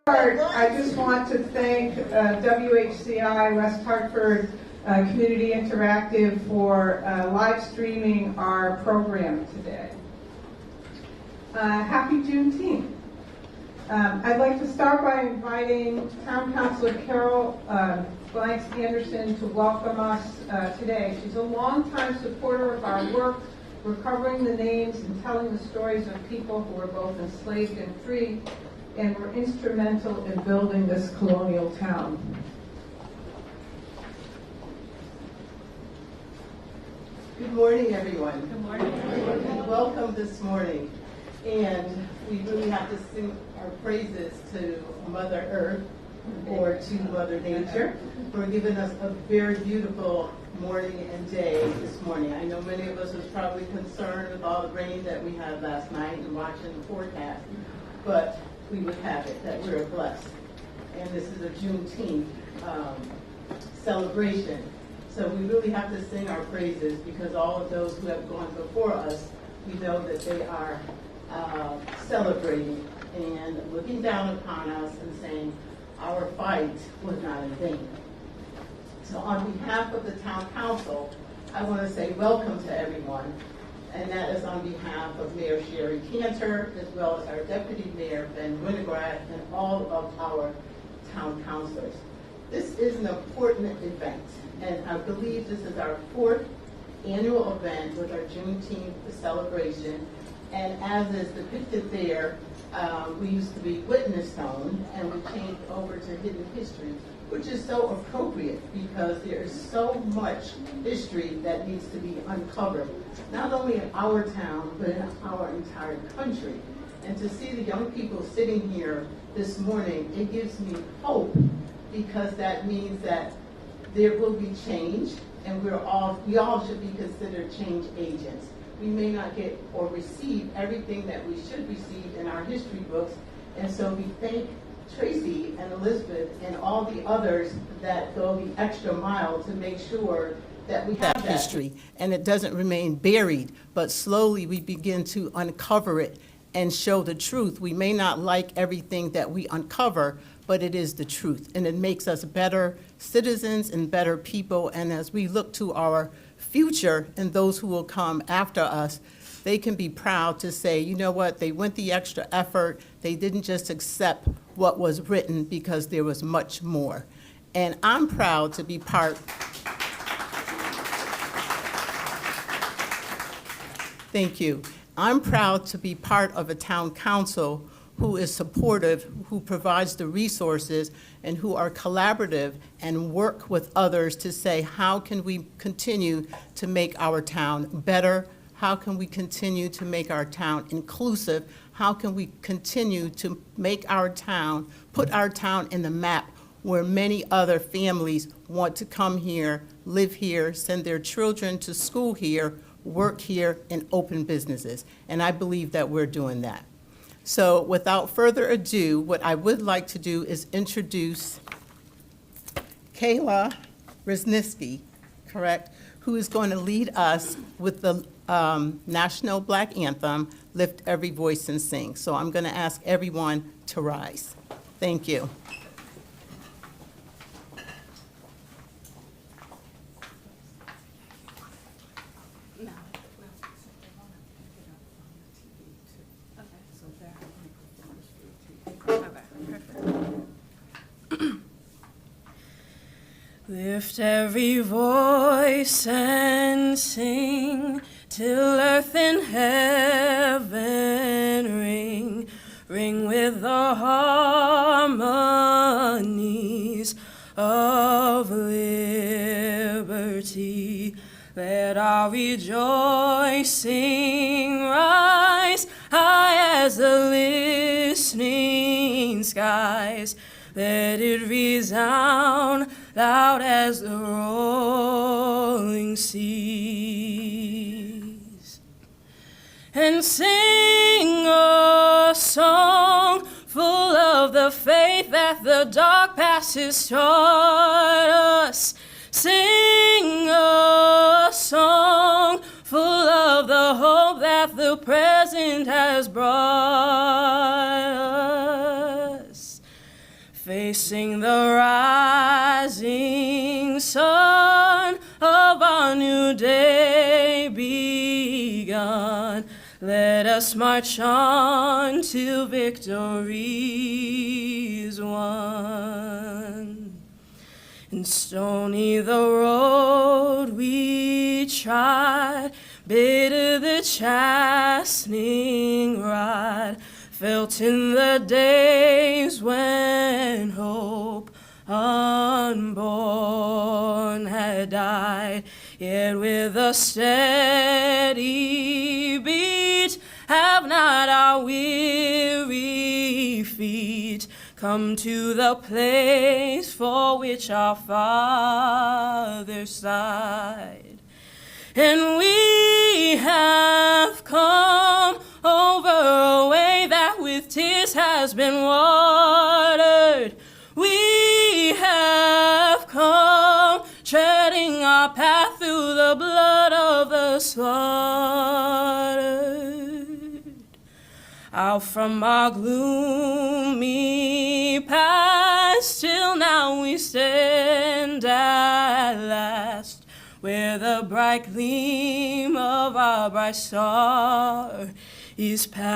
I just want to thank WHCI West Hartford Community Interactive for live streaming our program today. Happy Juneteenth. I'd like to start by inviting Town Councilor Carol Blanks Anderson to welcome us today. She's a longtime supporter of our work, recovering the names and telling the stories of people who were both enslaved and free, and were instrumental in building this colonial town. Good morning, everyone. Good morning. And welcome this morning. And we really have to sing our praises to Mother Earth, or to Mother Nature, for giving us a very beautiful morning and day this morning. I know many of us was probably concerned with all the rain that we had last night and watching the forecast, but we would have it that we're blessed. And this is a Juneteenth celebration. So we really have to sing our praises, because all of those who have gone before us, we know that they are celebrating and looking down upon us and saying, our fight was not in vain. So on behalf of the Town Council, I want to say welcome to everyone. And that is on behalf of Mayor Sherry Cantor, as well as our Deputy Mayor Ben Winograd, and all of our town councilors. This is an important event, and I believe this is our 4th annual event with our Juneteenth celebration. And as is depicted there, we used to be Witness Stone, and we changed over to Hidden History, which is so appropriate because there is so much history that needs to be uncovered, not only in our town, but in our entire country. And to see the young people sitting here this morning, it gives me hope, because that means that there will be change, and we all should be considered change agents. We may not get or receive everything that we should receive in our history books, and so we thank Tracy and Elizabeth and all the others that go the extra mile to make sure that we have that history and it doesn't remain buried, but slowly we begin to uncover it and show the truth. We may not like everything that we uncover, but it is the truth, and it makes us better citizens and better people. And as we look to our future and those who will come after us, they can be proud to say, you know what, they went the extra effort. They didn't just accept what was written, because there was much more. And I'm proud to be part. Thank you. I'm proud to be part of a town council who is supportive, who provides the resources, and who are collaborative and work with others to say, how can we continue to make our town better? How can we continue to make our town inclusive? How can we continue to make our town, put our town in the map where many other families want to come here, live here, send their children to school here, work here, and open businesses? And I believe that we're doing that. So without further ado, what I would like to do is introduce Kayla Rezniski, correct, who is going to lead us with the National Black Anthem, Lift Every Voice and Sing. So I'm going to ask everyone to rise. Thank you. Lift every voice and sing, till earth and heaven ring, ring with the harmonies of liberty. Let our rejoicing rise high as the listening skies. Let it resound loud as the rolling seas. And sing a song full of the faith that the dark past has taught us. Sing a song full of the hope that the present has brought us. sing the rising sun of our new day begun. Let us march on till victory is won. And stony the road we trod, bitter the chastening rod, felt in the days when hope unborn had died. Yet with a steady beat have not our weary feet come to the place for which our fathers sighed. And we have come over a way that with tears has been watered. We have come treading our path through the blood of the slaughtered. Out from our gloomy past till now we stand at last, where the bright gleam of our bright star is past.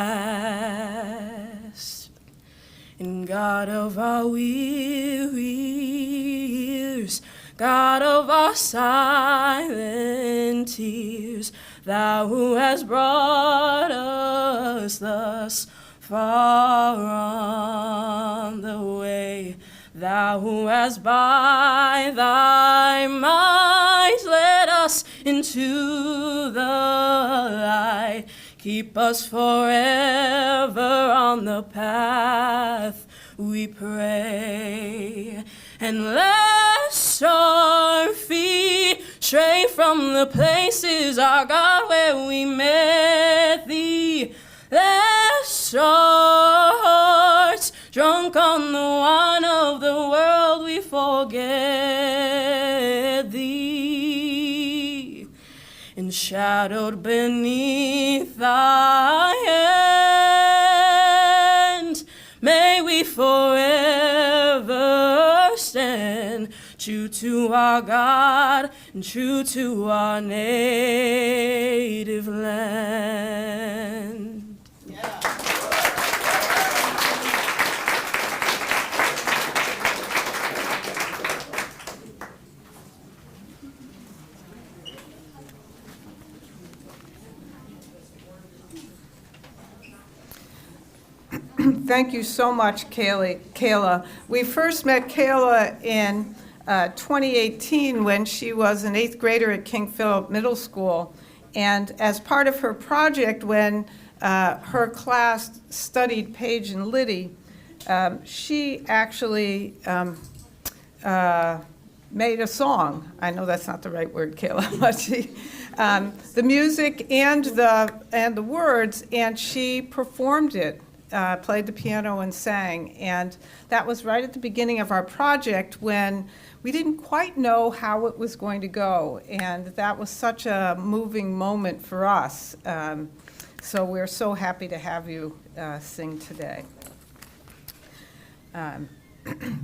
And God of our weary years, God of our silent tears, Thou who hast brought us thus far on the way, Thou who hast by Thy might led us into the light, keep us forever on the path, we pray. And lest our feet stray from the places, our God, where we met Thee, lest our hearts, drunk on the wine of the world, we forget Thee. Enshadowed beneath Thy hand, may we forever stand, true to our God and true to our native land. Thank you so much, Kayla. We first met Kayla in 2018 when she was an 8th grader at King Philip Middle School. And as part of her project, when her class studied Paige and Liddy, she actually made a song. I know that's not the right word, Kayla, but she, the music and the words, and she performed it. Played the piano and sang, and that was right at the beginning of our project when we didn't quite know how it was going to go, and that was such a moving moment for us. So we're so happy to have you sing today.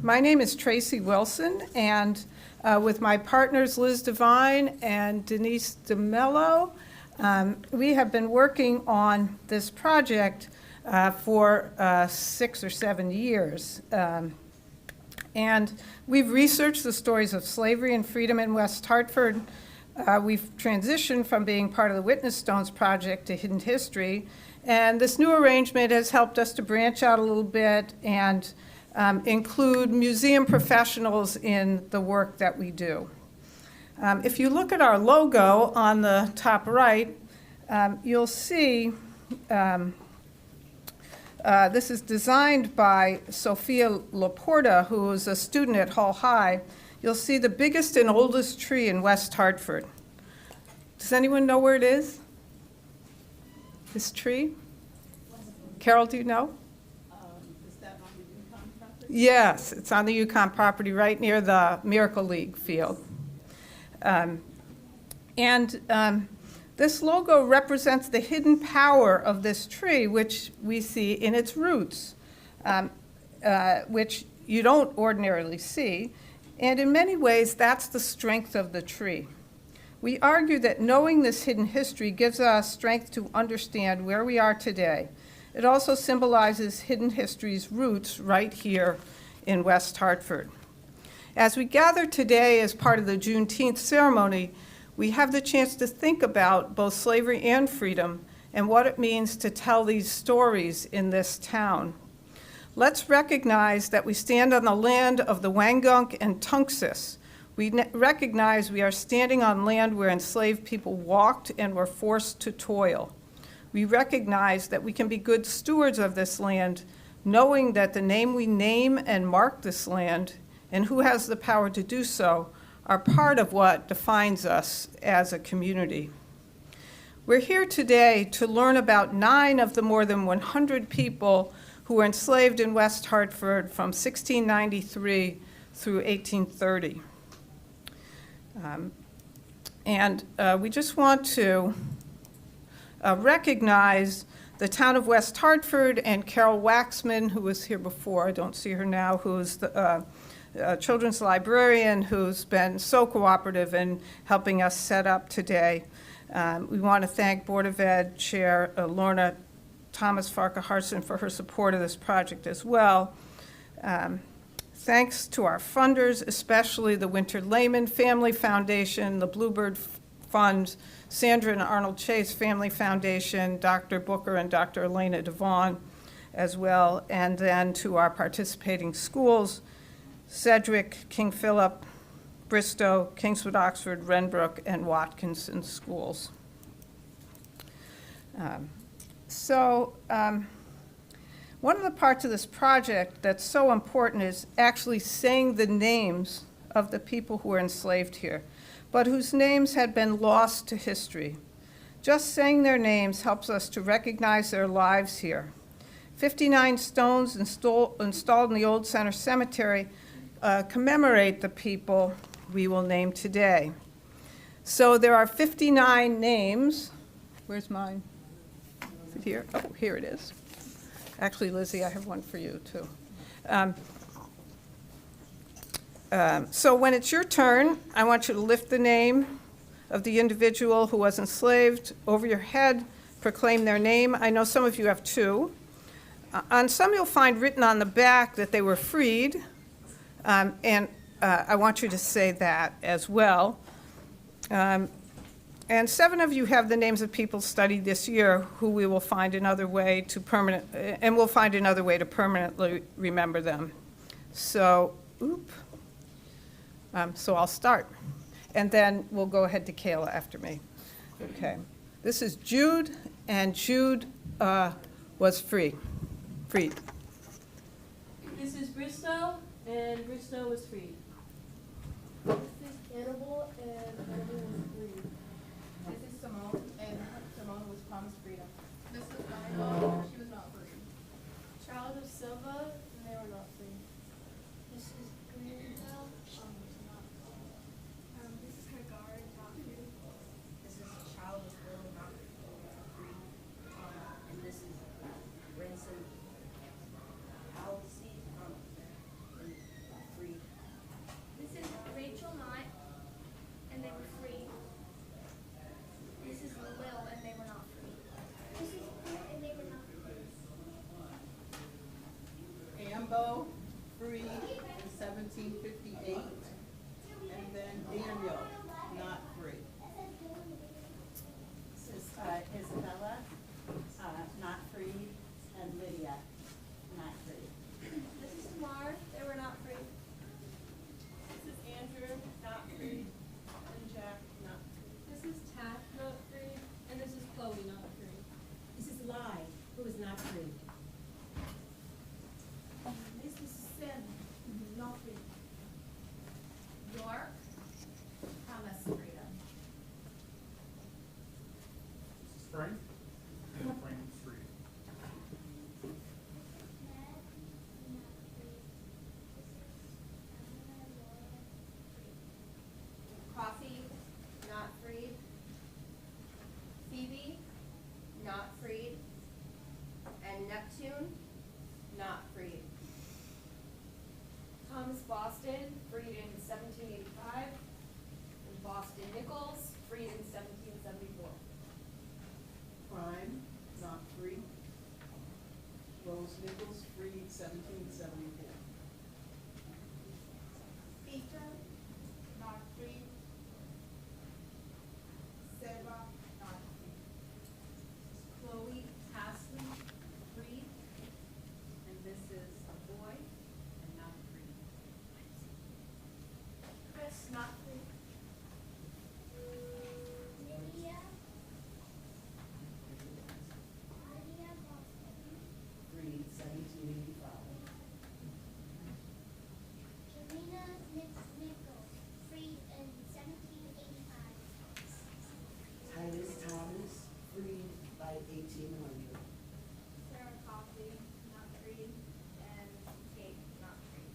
My name is Tracy Wilson, and with my partners Liz Devine and Denise DeMello, we have been working on this project for 6 or 7 years. And we've researched the stories of slavery and freedom in West Hartford. We've transitioned from being part of the Witness Stones Project to Hidden History. And this new arrangement has helped us to branch out a little bit and include museum professionals in the work that we do. If you look at our logo on the top right, you'll see this is designed by Sophia Laporta, who is a student at Hull High. You'll see the biggest and oldest tree in West Hartford. Does anyone know where it is? This tree? Carol, do you know? Is that on the Yukon property? Yes, it's on the Yukon property right near the Miracle League field. This logo represents the hidden power of this tree, which we see in its roots, which you don't ordinarily see, and in many ways, that's the strength of the tree. We argue that knowing this hidden history gives us strength to understand where we are today. It also symbolizes hidden history's roots right here in West Hartford. As we gather today as part of the Juneteenth ceremony, we have the chance to think about both slavery and freedom and what it means to tell these stories in this town. Let's recognize that we stand on the land of the Wangunk and Tunxis. We recognize we are standing on land where enslaved people walked and were forced to toil. We recognize that we can be good stewards of this land, knowing that the name we name and mark this land, and who has the power to do so, are part of what defines us as a community. We're here today to learn about 9 of the more than 100 people who were enslaved in West Hartford from 1693 through 1830. We just want to recognize the town of West Hartford and Carol Waxman, who was here before, I don't see her now, who is the children's librarian who's been so cooperative in helping us set up today. We want to thank Board of Ed Chair Lorna Thomas-Farquharson for her support of this project as well. Thanks to our funders, especially the Winter Lehman Family Foundation, the Bluebird Fund, Sandra and Arnold Chase Family Foundation, Dr. Booker and Dr. Elena Devon as well, and then to our participating schools, Sedgwick, King Philip, Bristow, Kingswood Oxford, Renbrook, and Watkinson schools. One of the parts of this project that's so important is actually saying the names of the people who were enslaved here, but whose names had been lost to history. Just saying their names helps us to recognize their lives here. 59 stones installed in the Old Center Cemetery commemorate the people we will name today. So there are 59 names. Where's mine? Is it here? Oh, here it is. Actually, Lizzie, I have one for you, too. So when it's your turn, I want you to lift the name of the individual who was enslaved over your head, proclaim their name. I know some of you have 2. On some, you'll find written on the back that they were freed, and I want you to say that as well. And 7 of you have the names of people studied this year who we will find another way to permanently remember them. So, so I'll start, and then we'll go ahead to Kayla after me. Okay, this is Jude, and Jude was freed. This is Bristow, and Bristow was freed. This is Hannibal, and Hannibal was freed. This is Simone, and Simone was promised freedom. This is Diana, she was not free. Charles of Silva, and they were not free. This is Greenbelt, she was not free. This is Hagar, not free. This is Child of Will, not free. And this is Ransom Halsey, free. This is Rachel Knott, and they were free. This is Will, and they were not free. This is Will, and they were not free. Ambo, freed in 1758, and then Daniel, not free. This is Isabella, not free, and Lydia, not free. This is Tamar, they were not free. This is Andrew, not free, and Jack, not free. This is Taff, not free, and this is Chloe, not free. This is Lai, who is not free. This is Sim, not free. York, Thomas, freedom. This is Frank, and Frank is free. Coffee, not freed. Phoebe, not freed. And Neptune, not freed. Boston, freed in 1785. And Boston Nichols, freed in 1774. Prime, not free. Rose Nichols, freed 1774. Peter, not free. Sarah, not free. Chloe Hasley, freed. And this is a boy and not free. Chris, not free. Lydia. Lydia Boston. Freed 1785. Karina Nichols, freed in 1785. Titus Thomas, freed by 1800. Sarah Coffey, not freed. And Kate, not free.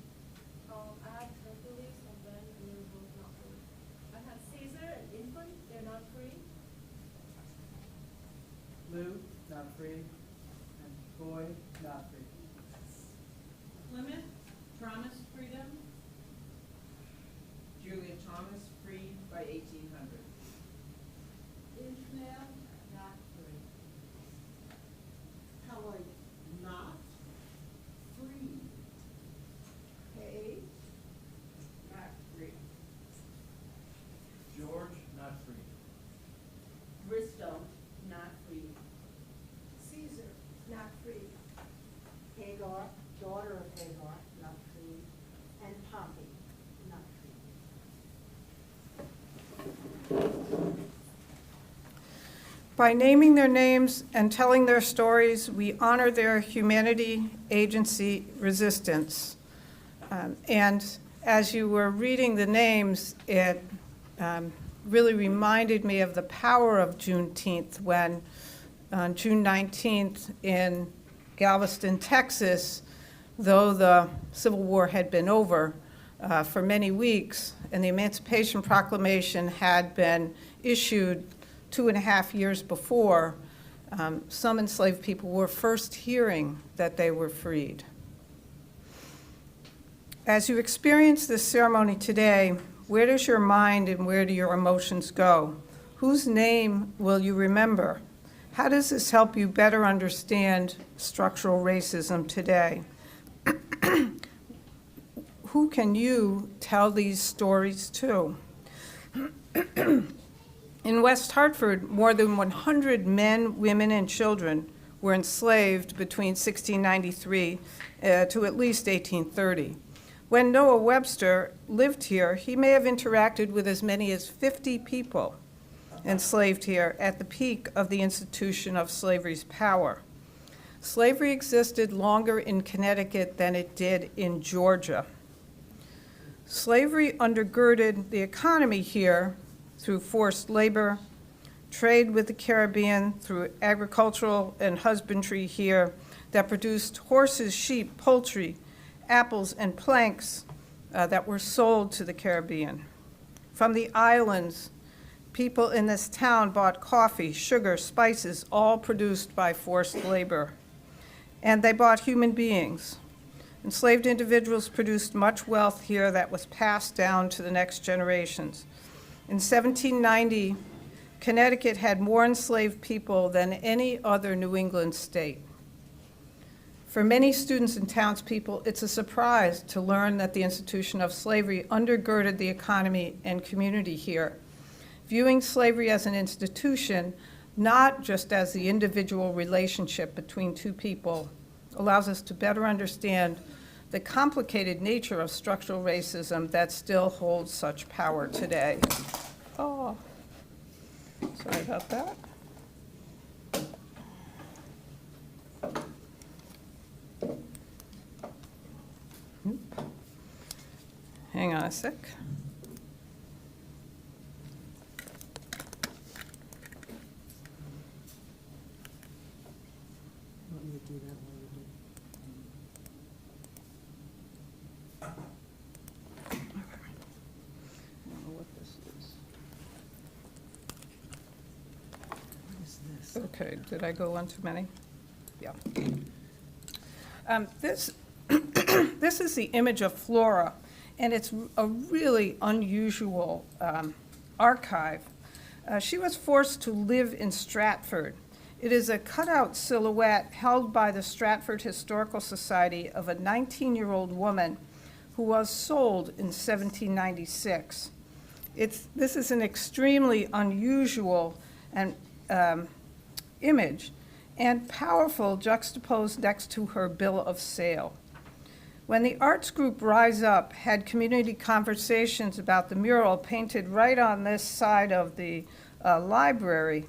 I have Hercules and Ben, and they're both not free. I have Caesar and Infant, they're not free. Lou, not free. And Boy, not free. Plymouth, promised freedom. Julia Thomas, freed by 1800. Ishmael, not free. Helen, not free. Paige, not free. George, not free. Bristow, not free. Caesar, not free. Hagar, daughter of Hagar, not free. And Pompey, not free. By naming their names and telling their stories, we honor their humanity, agency, resistance. And as you were reading the names, it really reminded me of the power of Juneteenth when on June 19th in Galveston, Texas, though the Civil War had been over for many weeks and the Emancipation Proclamation had been issued 2.5 years before, some enslaved people were first hearing that they were freed. As you experience this ceremony today, where does your mind and where do your emotions go? Whose name will you remember? How does this help you better understand structural racism today? Who can you tell these stories to? In West Hartford, more than 100 men, women, and children were enslaved between 1693 to at least 1830. When Noah Webster lived here, he may have interacted with as many as 50 people enslaved here at the peak of the institution of slavery's power. Slavery existed longer in Connecticut than it did in Georgia. Slavery undergirded the economy here through forced labor, trade with the Caribbean, through agricultural and husbandry here that produced horses, sheep, poultry, apples, and planks that were sold to the Caribbean. From the islands, people in this town bought coffee, sugar, spices, all produced by forced labor. And they bought human beings. Enslaved individuals produced much wealth here that was passed down to the next generations. In 1790, Connecticut had more enslaved people than any other New England state. For many students and townspeople, it's a surprise to learn that the institution of slavery undergirded the economy and community here, viewing slavery as an institution, not just as the individual relationship between two people, allows us to better understand the complicated nature of structural racism that still holds such power today. Oh, sorry about that. Hang on a sec. Want me to do that while you do? I don't know what this is. What is this? Okay, did I go one too many? Yeah. This, this is the image of Flora and it's a really unusual archive. She was forced to live in Stratford. It is a cutout silhouette held by the Stratford Historical Society of a 19-year-old woman who was sold in 1796. This is an extremely unusual and image and powerful, juxtaposed next to her bill of sale. When the arts group Rise Up had community conversations about the mural painted right on this side of the library,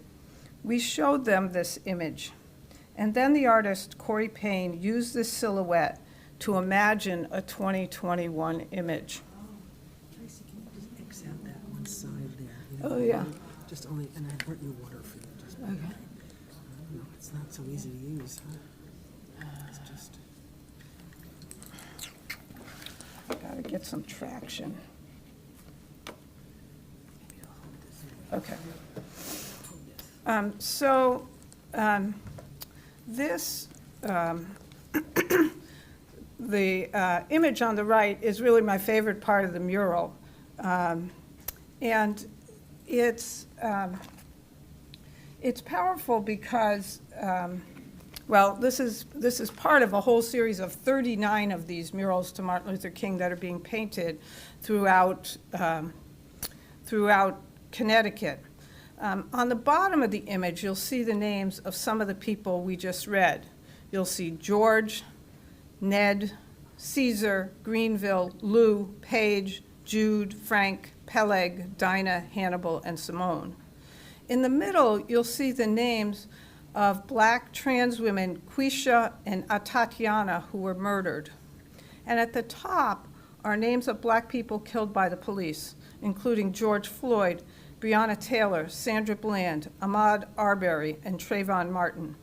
we showed them this image. And then the artist, Corey Payne, used this silhouette to imagine a 2021 image. Tracy, can you just X out that one side there? Oh, yeah. Just only, and I brought you water for you. Just Okay. no, it's not so easy to use, huh? It's just. Gotta get some traction. Maybe I'll hold this. Okay. The image on the right is really my favorite part of the mural. And it's powerful because, well, this is part of a whole series of 39 of these murals to Martin Luther King that are being painted throughout Connecticut. On the bottom of the image, you'll see the names of some of the people we just read. You'll see George, Ned, Caesar, Greenville, Lou, Paige, Jude, Frank, Peleg, Dinah, Hannibal, and Simone. In the middle, you'll see the names of black trans women, Quisha and Tatiana, who were murdered. And at the top are names of black people killed by the police, including George Floyd, Breonna Taylor, Sandra Bland, Ahmaud Arbery, and Trayvon Martin.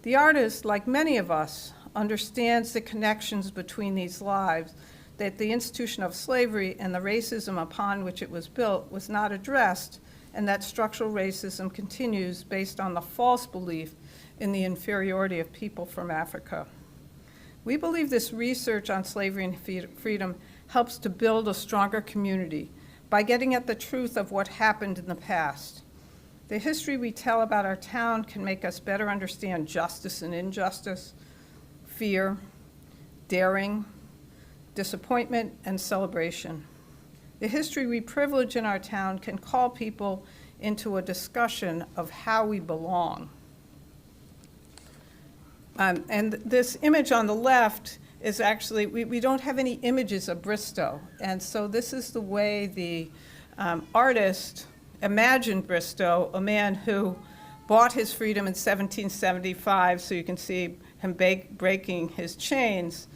The artist, like many of us, understands the connections between these lives, that the institution of slavery and the racism upon which it was built was not addressed, and that structural racism continues based on the false belief in the inferiority of people from Africa. We believe this research on slavery and freedom helps to build a stronger community by getting at the truth of what happened in the past. The history we tell about our town can make us better understand justice and injustice, fear, daring, disappointment, and celebration. The history we privilege in our town can call people into a discussion of how we belong. And this image on the left is actually, we don't have any images of Bristow. And so this is the way the artist imagined Bristow, a man who bought his freedom in 1775, so you can see him breaking his chains,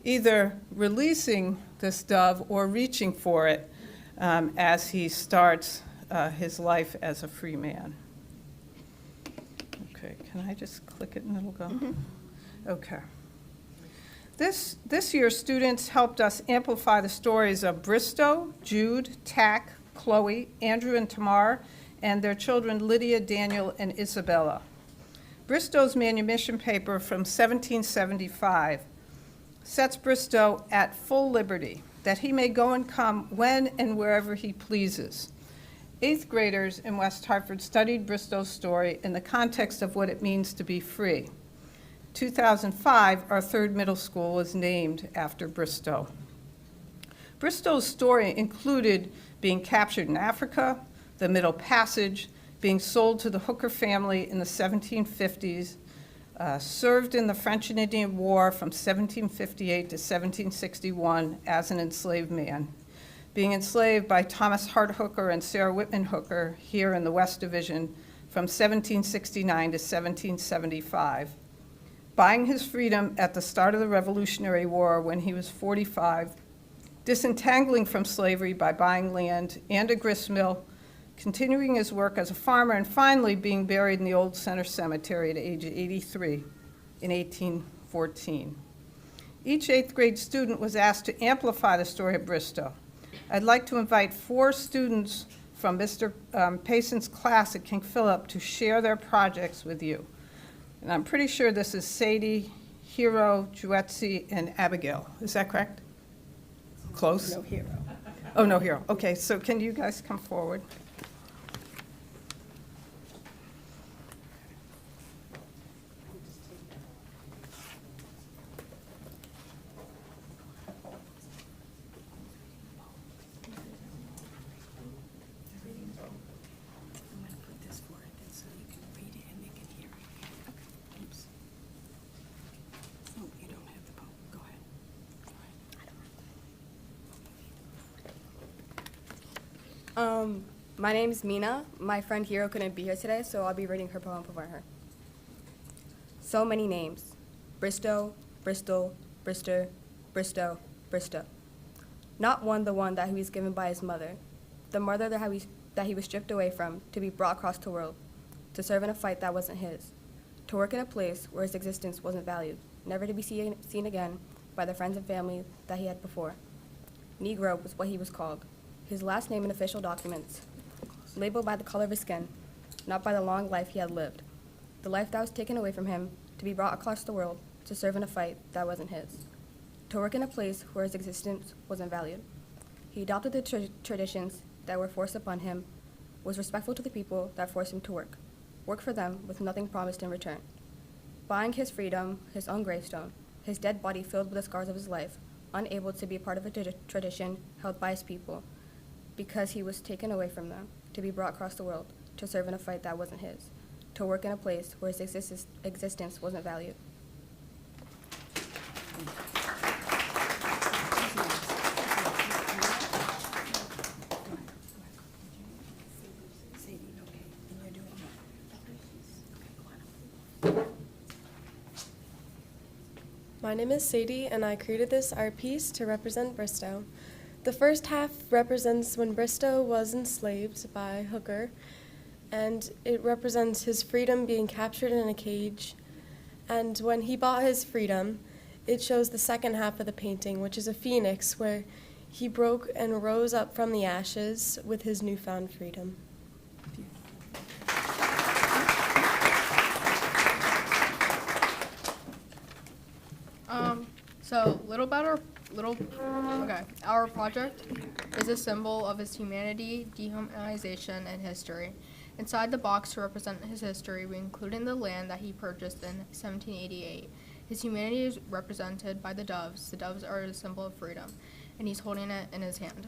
either releasing this dove or reaching for it as he starts his life as a free man. Okay, can I just click it and it'll go? Mm-hmm. Okay. This year, students helped us amplify the stories of Bristow, Jude, Tack, Chloe, Andrew and Tamar, and their children Lydia, Daniel, and Isabella. Bristow's manumission paper from 1775 sets Bristow at full liberty, that he may go and come when and wherever he pleases. 8th graders in West Hartford studied Bristow's story in the context of what it means to be free. 2005, our 3rd middle school was named after Bristow. Bristow's story included being captured in Africa, the Middle Passage, being sold to the Hooker family in the 1750s, served in the French and Indian War from 1758 to 1761 as an enslaved man, being enslaved by Thomas Hart Hooker and Sarah Whitman Hooker here in the West Division from 1769 to 1775, buying his freedom at the start of the Revolutionary War when he was 45, disentangling from slavery by buying land and a grist mill, continuing his work as a farmer, and finally being buried in the Old Center Cemetery at age 83 in 1814. Each 8th grade student was asked to amplify the story of Bristow. I'd like to invite 4 students from Mr. Payson's class at King Philip to share their projects with you. And I'm pretty sure this is Sadie, Hero, Juetzi, and Abigail. Is that correct? close? No hero. Oh, no hero. Okay, so can you guys come forward? I'm gonna put this forward so you can read it and they can hear it. Okay. Oops. Oh, you don't have the poem. Go ahead. Go ahead. My name's Mina. My friend Hero couldn't be here today, so I'll be reading her poem for her. So many names. Bristow, Bristol, Brister, Bristow, Bristow. Not one the one that he was given by his mother. The mother that he was stripped away from, to be brought across the world, to serve in a fight that wasn't his, to work in a place where his existence wasn't valued, never to be seen again by the friends and family that he had before. Negro was what he was called, his last name in official documents, labeled by the color of his skin, not by the long life he had lived, the life that was taken away from him, to be brought across the world, to serve in a fight that wasn't his, to work in a place where his existence wasn't valued. He adopted the traditions that were forced upon him, was respectful to the people that forced him to work for them with nothing promised in return. Buying his freedom, his own gravestone, his dead body filled with the scars of his life, unable to be a part of a tradition held by his people, because he was taken away from them, to be brought across the world, to serve in a fight that wasn't his, to work in a place where his existence wasn't valued. My name is Sadie, and I created this art piece to represent Bristow. The first half represents when Bristow was enslaved by Hooker, and it represents his freedom being captured in a cage. And when he bought his freedom, it shows the second half of the painting, which is a phoenix, where he broke and rose up from the ashes with his newfound freedom. So our project is a symbol of his humanity, dehumanization, and history. Inside the box to represent his history, we included the land that he purchased in 1788. His humanity is represented by the doves. The doves are a symbol of freedom, and he's holding it in his hand.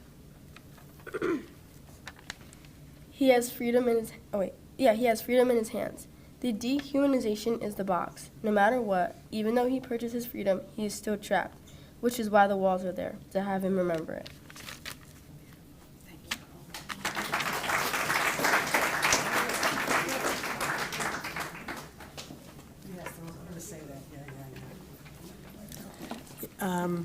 He has freedom in his hands. The dehumanization is the box. No matter what, even though he purchased his freedom, he is still trapped, which is why the walls are there, to have him remember it. Yes, I was going to say that. Yeah.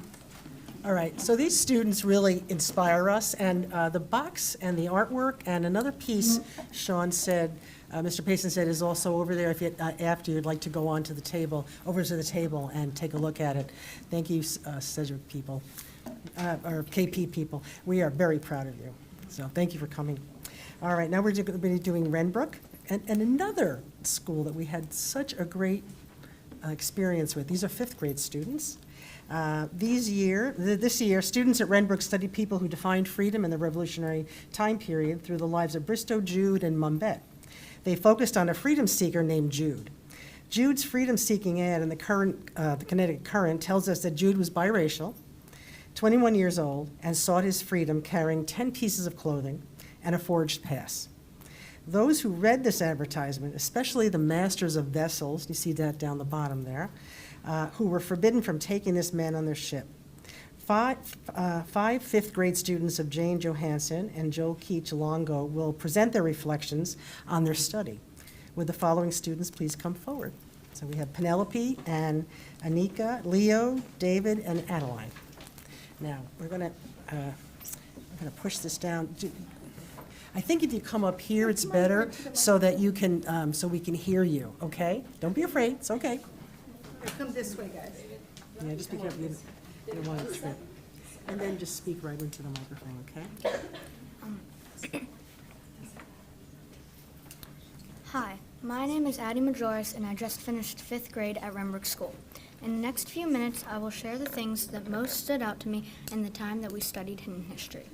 All right, so these students really inspire us, and the box and the artwork and another piece, Sean said, Mr. Payson said, is also over there if you, after you'd like to go on to the table, over to the table and take a look at it. Thank you, Cedric people, or KP people. We are very proud of you, so thank you for coming. All right, now we're going to be doing Renbrook, and another school that we had such a great experience with. These are fifth grade students. This year, students at Renbrook studied people who defined freedom in the Revolutionary time period through the lives of Bristow, Jude, and Mumbet. They focused on a freedom seeker named Jude. Jude's freedom-seeking ad in the Connecticut Current tells us that Jude was biracial, 21 years old, and sought his freedom carrying 10 pieces of clothing and a forged pass. Those who read this advertisement, especially the masters of vessels, you see that down the bottom there, who were forbidden from taking this man on their ship. Five fifth-grade students of Jane Johansson and Joe Keach Longo will present their reflections on their study. Would the following students please come forward? So we have Penelope and Anika, Leo, David, and Adeline. Now, we're going to push this down. I think if you come up here, it's better so that you can, so we can hear you, okay? Don't be afraid, it's okay. Come this way, guys. Yeah, just be careful, you don't want to trip. And then just speak right into the microphone, okay? Hi, my name is Addie Majoris, and I just finished 5th grade at Renbrook School. In the next few minutes, I will share the things that most stood out to me in the time that we studied hidden history.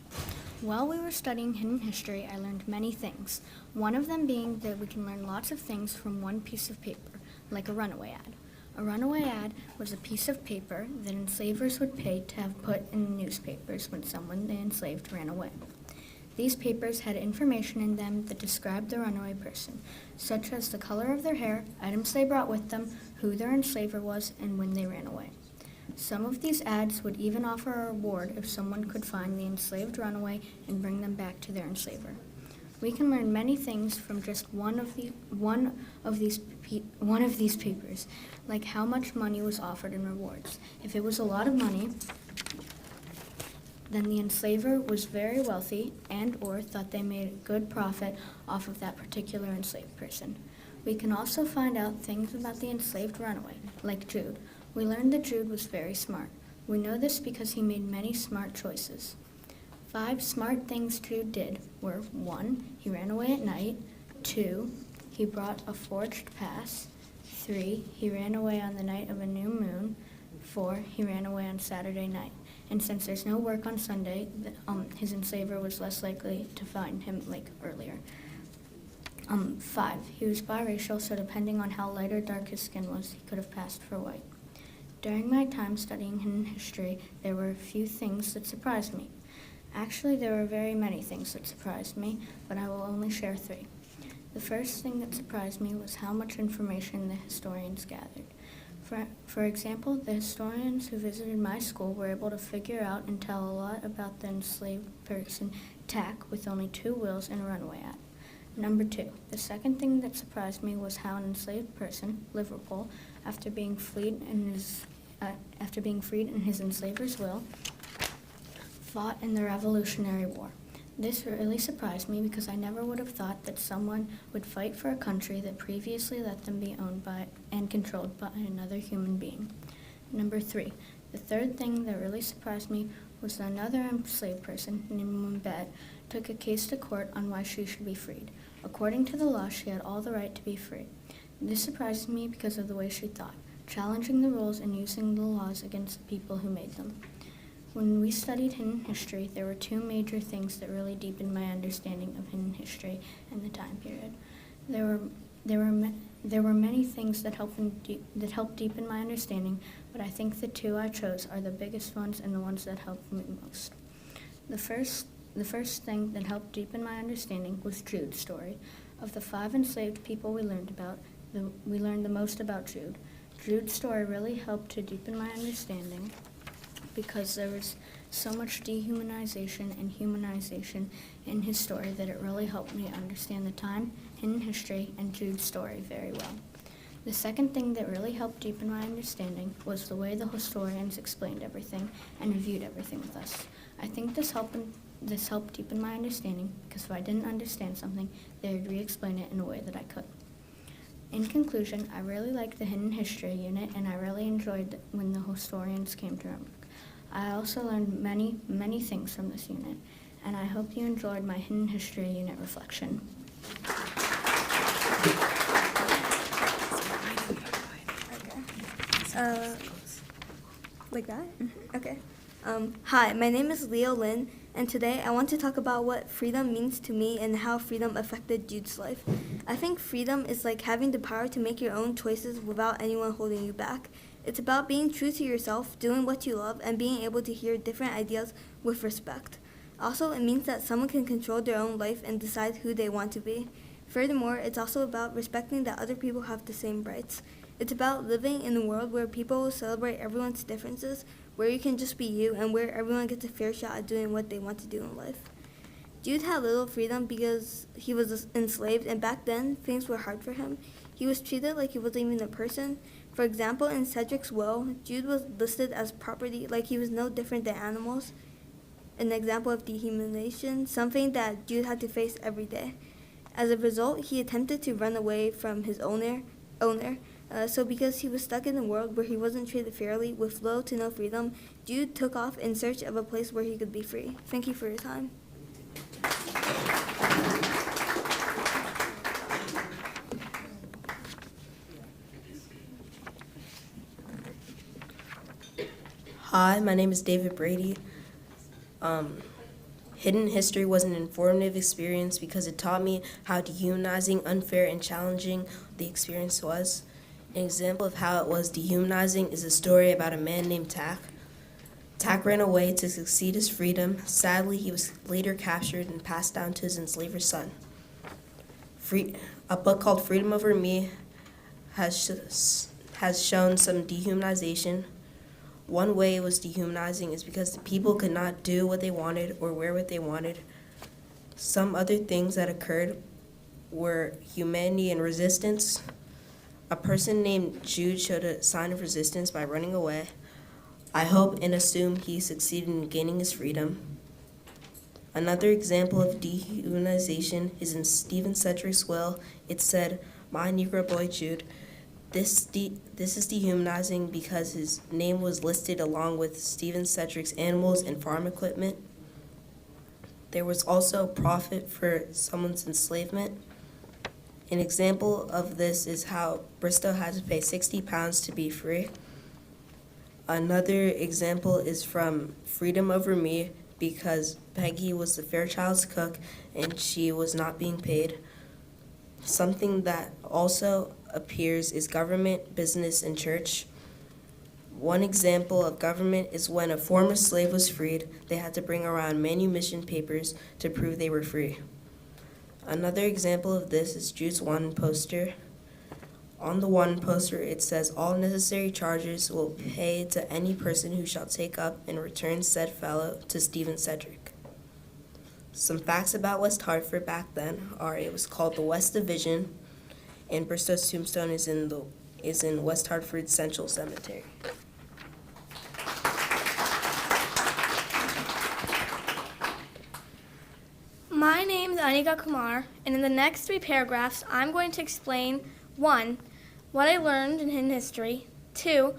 While we were studying hidden history, I learned many things, one of them being that we can learn lots of things from one piece of paper, like a runaway ad. A runaway ad was a piece of paper that enslavers would pay to have put in the newspapers when someone they enslaved ran away. These papers had information in them that described the runaway person, such as the color of their hair, items they brought with them, who their enslaver was, and when they ran away. Some of these ads would even offer a reward if someone could find the enslaved runaway and bring them back to their enslaver. We can learn many things from just one of these papers, like how much money was offered in rewards. If it was a lot of money, then the enslaver was very wealthy and or thought they made a good profit off of that particular enslaved person. We can also find out things about the enslaved runaway, like Jude. We learned that Jude was very smart. We know this because he made many smart choices. 5 smart things Jude did were: 1, he ran away at night; 2, he brought a forged pass; 3, he ran away on the night of a new moon; 4, he ran away on Saturday night. And since there's no work on Sunday, his enslaver was less likely to find him earlier. 5, he was biracial, so depending on how light or dark his skin was, he could have passed for white. During my time studying hidden history, there were a few things that surprised me. Actually, there were very many things that surprised me, but I will only share 3. The first thing that surprised me was how much information the historians gathered. For example, the historians who visited my school were able to figure out and tell a lot about the enslaved person Tack with only 2 wheels and a runaway ad. Number 2, the second thing that surprised me was how an enslaved person, Liverpool, after being freed in his enslaver's will, fought in the Revolutionary War. This really surprised me because I never would have thought that someone would fight for a country that previously let them be owned by and controlled by another human being. Number 3, the third thing that really surprised me was that another enslaved person named Mabette took a case to court on why she should be freed. According to the law, she had all the right to be free. This surprised me because of the way she thought, challenging the rules and using the laws against the people who made them. When we studied hidden history, there were 2 major things that really deepened my understanding of hidden history and the time period. There were many things that helped deepen my understanding, but I think the 2 I chose are the biggest ones and the ones that helped me most. The first thing that helped deepen my understanding was Jude's story. Of the 5 enslaved people we learned the most about Jude. Jude's story really helped to deepen my understanding because there was so much dehumanization and humanization in his story that it really helped me understand the time, hidden history, and Jude's story very well. The second thing that really helped deepen my understanding was the way the historians explained everything and reviewed everything with us. I think this helped deepen my understanding because if I didn't understand something, they would re-explain it in a way that I could. In conclusion, I really liked the Hidden History unit, and I really enjoyed when the historians came to our work. I also learned many, many things from this unit, and I hope you enjoyed my Hidden History unit reflection. Like that? Okay. Hi, my name is Leo Lin, and today I want to talk about what freedom means to me and how freedom affected Jude's life. I think freedom is like having the power to make your own choices without anyone holding you back. It's about being true to yourself, doing what you love, and being able to hear different ideas with respect. Also, it means that someone can control their own life and decide who they want to be. Furthermore, it's also about respecting that other people have the same rights. It's about living in a world where people will celebrate everyone's differences, where you can just be you, and where everyone gets a fair shot at doing what they want to do in life. Jude had little freedom because he was enslaved, and back then, things were hard for him. He was treated like he wasn't even a person. For example, in Cedric's will, Jude was listed as property, like he was no different than animals. An example of dehumanization, something that Jude had to face every day. As a result, he attempted to run away from his owner. So because he was stuck in a world where he wasn't treated fairly, with little to no freedom, Jude took off in search of a place where he could be free. Thank you for your time. Hi, my name is David Brady. Hidden history was an informative experience because it taught me how dehumanizing, unfair, and challenging the experience was. An example of how it was dehumanizing is a story about a man named Tack. Tack ran away to succeed his freedom. Sadly, he was later captured and passed down to his enslaver son. A book called Freedom Over Me has shown some dehumanization. One way it was dehumanizing is because the people could not do what they wanted or wear what they wanted. Some other things that occurred were humanity and resistance. A person named Jude showed a sign of resistance by running away. I hope and assume he succeeded in gaining his freedom. Another example of dehumanization is in Stephen Sedgwick's will. It said, "My Negro boy Jude." This is dehumanizing because his name was listed along with Stephen Sedgwick's animals and farm equipment. There was also profit for someone's enslavement. An example of this is how Bristow had to pay 60 pounds to be free. Another example is from Freedom Over Me because Peggy was the Fairchild's cook and she was not being paid. Something that also appears is government, business, and church. One example of government is when a former slave was freed, they had to bring around manumission papers to prove they were free. Another example of this is Jude's wanted poster. On the wanted poster, it says, "All necessary charges will pay to any person who shall take up and return said fellow to Stephen Sedgwick." Some facts about West Hartford back then are it was called the West Division, and Bristow's tombstone is in West Hartford Central Cemetery. My name is Anika Kumar, and in the next 3 paragraphs, I'm going to explain 1, what I learned in history, 2,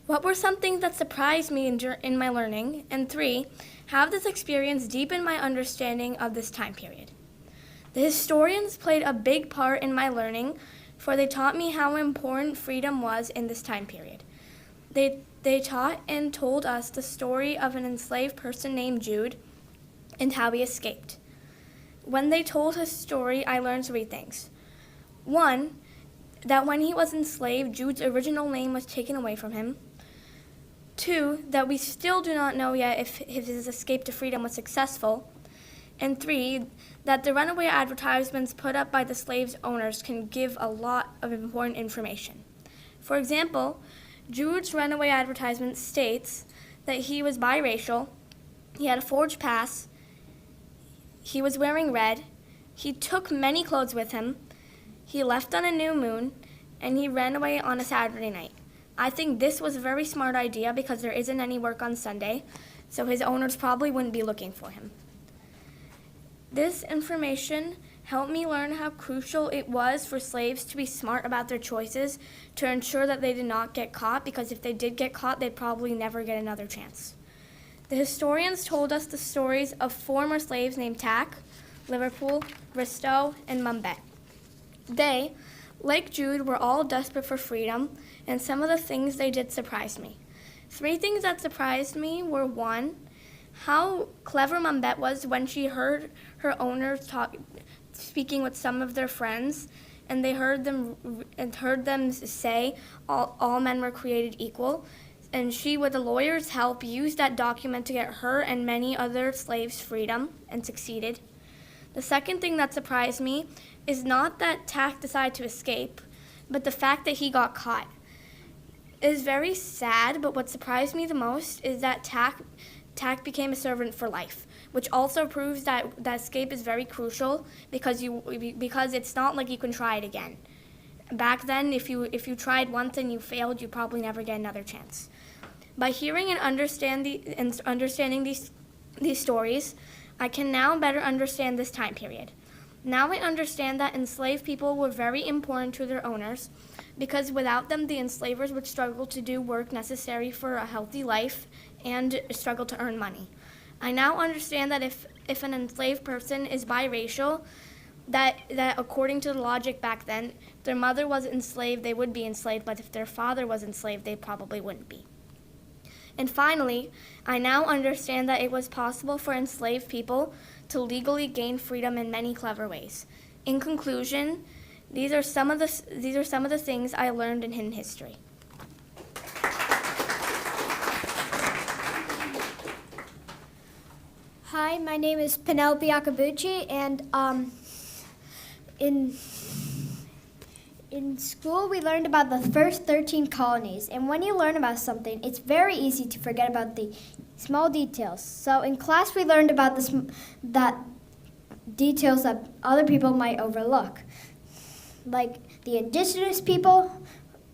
what were some things that surprised me in my learning, and 3, how this experience deepened my understanding of this time period. The historians played a big part in my learning, for they taught me how important freedom was in this time period. They taught and told us the story of an enslaved person named Jude and how he escaped. When they told his story, I learned 3 things. 1, that when he was enslaved, Jude's original name was taken away from him. 2, that we still do not know yet if his escape to freedom was successful. And 3, that the runaway advertisements put up by the slaves' owners can give a lot of important information. For example, Jude's runaway advertisement states that he was biracial, he had a forged pass, he was wearing red, he took many clothes with him, he left on a new moon, and he ran away on a Saturday night. I think this was a very smart idea because there isn't any work on Sunday, so his owners probably wouldn't be looking for him. This information helped me learn how crucial it was for slaves to be smart about their choices to ensure that they did not get caught, because if they did get caught, they'd probably never get another chance. The historians told us the stories of former slaves named Tack, Liverpool, Bristow, and Mumbet. They, like Jude, were all desperate for freedom, and some of the things they did surprised me. 3 things that surprised me were 1, how clever Mumbet was when she heard her owners speaking with some of their friends, and they heard them say all men were created equal. And she, with the lawyer's help, used that document to get her and many other slaves freedom, and succeeded. The second thing that surprised me is not that Tack decided to escape, but the fact that he got caught. It is very sad, but what surprised me the most is that Tack became a servant for life, which also proves that escape is very crucial because it's not like you can try it again. Back then, if you tried once and you failed, you probably never get another chance. By hearing and understanding these stories, I can now better understand this time period. Now I understand that enslaved people were very important to their owners, because without them, the enslavers would struggle to do work necessary for a healthy life and struggle to earn money. I now understand that if an enslaved person is biracial, that according to the logic back then, if their mother was enslaved, they would be enslaved, but if their father was enslaved, they probably wouldn't be. And finally, I now understand that it was possible for enslaved people to legally gain freedom in many clever ways. In conclusion, these are some of the things I learned in hidden history. Hi, my name is Penelope Akabuchi, and in school we learned about the first 13 colonies. And when you learn about something, it's very easy to forget about the small details. So in class we learned about that details that other people might overlook, like the indigenous people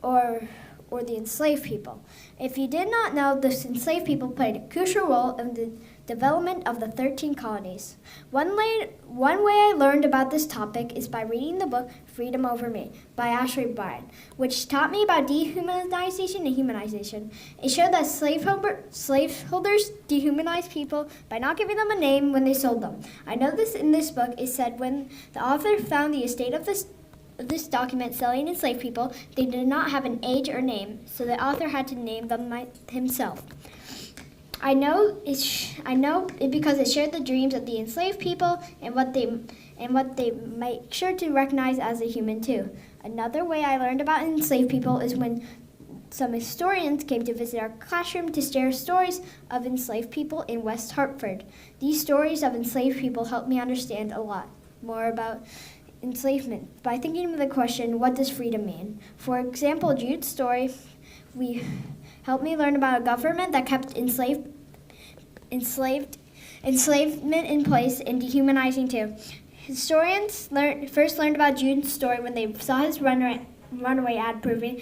or the enslaved people. If you did not know, the enslaved people played a crucial role in the development of the 13 colonies. One way I learned about this topic is by reading the book Freedom Over Me by Ashley Bryan, which taught me about dehumanization and humanization. It showed that slaveholders dehumanized people by not giving them a name when they sold them. I know this in this book. It said when the author found the estate of this document selling enslaved people, they did not have an age or name, so the author had to name them himself. I know it because it shared the dreams of the enslaved people and what they make sure to recognize as a human too. Another way I learned about enslaved people is when some historians came to visit our classroom to share stories of enslaved people in West Hartford. These stories of enslaved people helped me understand a lot more about enslavement by thinking of the question, what does freedom mean? For example, Jude's story helped me learn about a government that kept enslavement in place and dehumanizing too. Historians first learned about Jude's story when they saw his runaway ad proving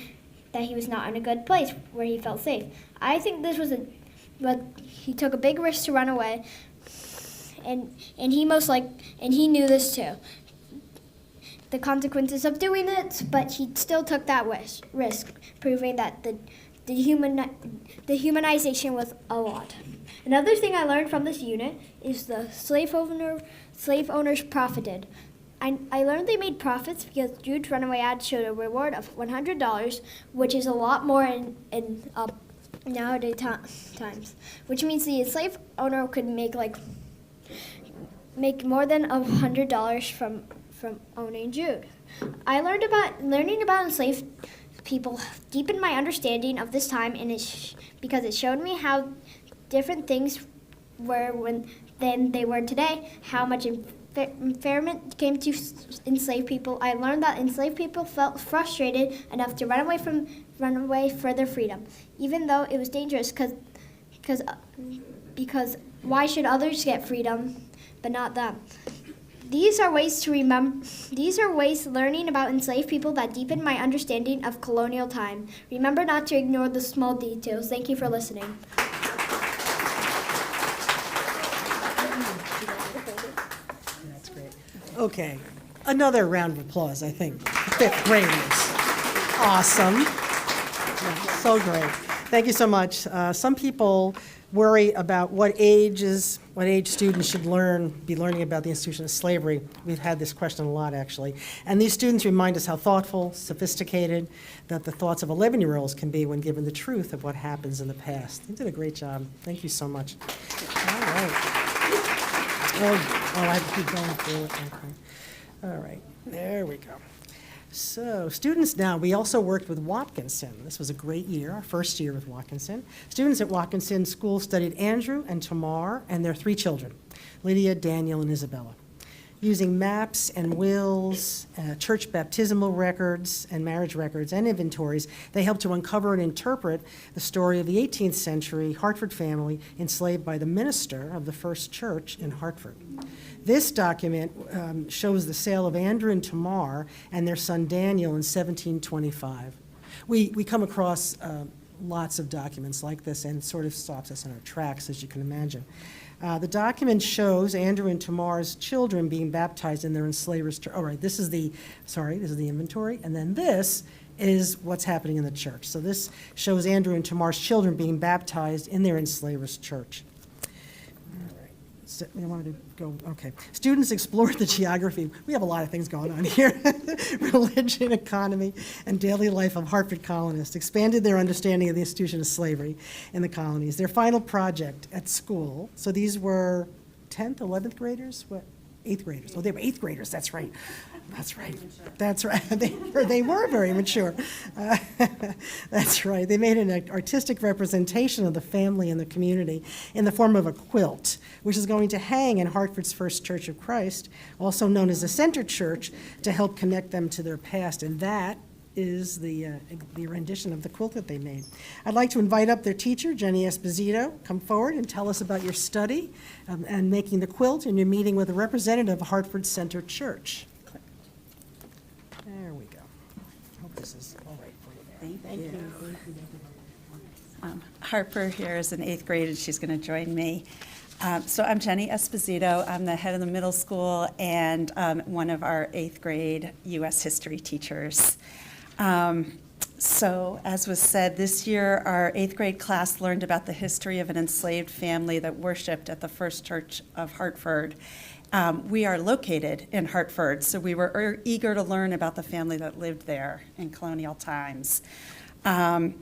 that he was not in a good place where he felt safe. I think this was but he took a big risk to run away, and he knew this too, the consequences of doing it, but he still took that risk, proving that the humanization was a lot. Another thing I learned from this unit is the slave owners profited. I learned they made profits because Jude's runaway ad showed a reward of $100, which is a lot more in nowadays times, which means the enslaved owner could make more than $100 from owning Jude. Learning about enslaved people deepened my understanding of this time, and because it showed me how different things were than they were today, how much impairment came to enslaved people. I learned that enslaved people felt frustrated enough to run away for their freedom, even though it was dangerous. Because why should others get freedom, but not them? These are ways learning about enslaved people that deepen my understanding of colonial time. Remember not to ignore the small details. Thank you for listening. That's great. Okay, another round of applause, I think. Fifth graders. Awesome. Yeah, so great. Thank you so much. Some people worry about what age students should be learning about the institution of slavery. We've had this question a lot, actually. And these students remind us how thoughtful, sophisticated, that the thoughts of 11-year-olds can be when given the truth of what happens in the past. They did a great job. Thank you so much. All right. I have to keep going through it. Okay. All right. There we go. So students now, we also worked with Watkinson. This was a great year, our first year with Watkinson. Students at Watkinson School studied Andrew and Tamar and their 3 children, Lydia, Daniel, and Isabella. Using maps and wills, church baptismal records, and marriage records, and inventories, they helped to uncover and interpret the story of the 18th century Hartford family enslaved by the minister of the First Church in Hartford. This document shows the sale of Andrew and Tamar and their son Daniel in 1725. We come across lots of documents like this, and sort of stops us in our tracks, as you can imagine. The document shows Andrew and Tamar's children being baptized in their enslavers' church. All right, this is the inventory, and then this is what's happening in the church. So this shows Andrew and Tamar's children being baptized in their enslavers' church. All right, You want me to go? Okay. Students explored the geography. We have a lot of things going on here. Religion, economy, and daily life of Hartford colonists, expanded their understanding of the institution of slavery in the colonies. Their final project at school, so these were 10th, 11th graders? What? 8th graders. Oh, they were 8th graders. That's right. That's right. That's right. They were very mature. That's right. They made an artistic representation of the family and the community in the form of a quilt, which is going to hang in Hartford's First Church of Christ, also known as the Center Church, to help connect them to their past. And that is the rendition of the quilt that they made. I'd like to invite up their teacher, Jenny Esposito, come forward and tell us about your study and making the quilt and your meeting with a representative of Hartford Center Church. There we go. Hope this is all right for you. Thank you. Harper here is in 8th grade, and she's going to join me. So I'm Jenny Esposito. I'm the head of the middle school and one of our 8th grade U.S. history teachers. So as was said, this year our 8th grade class learned about the history of an enslaved family that worshiped at the First Church of Hartford. We are located in Hartford, so we were eager to learn about the family that lived there in colonial times. As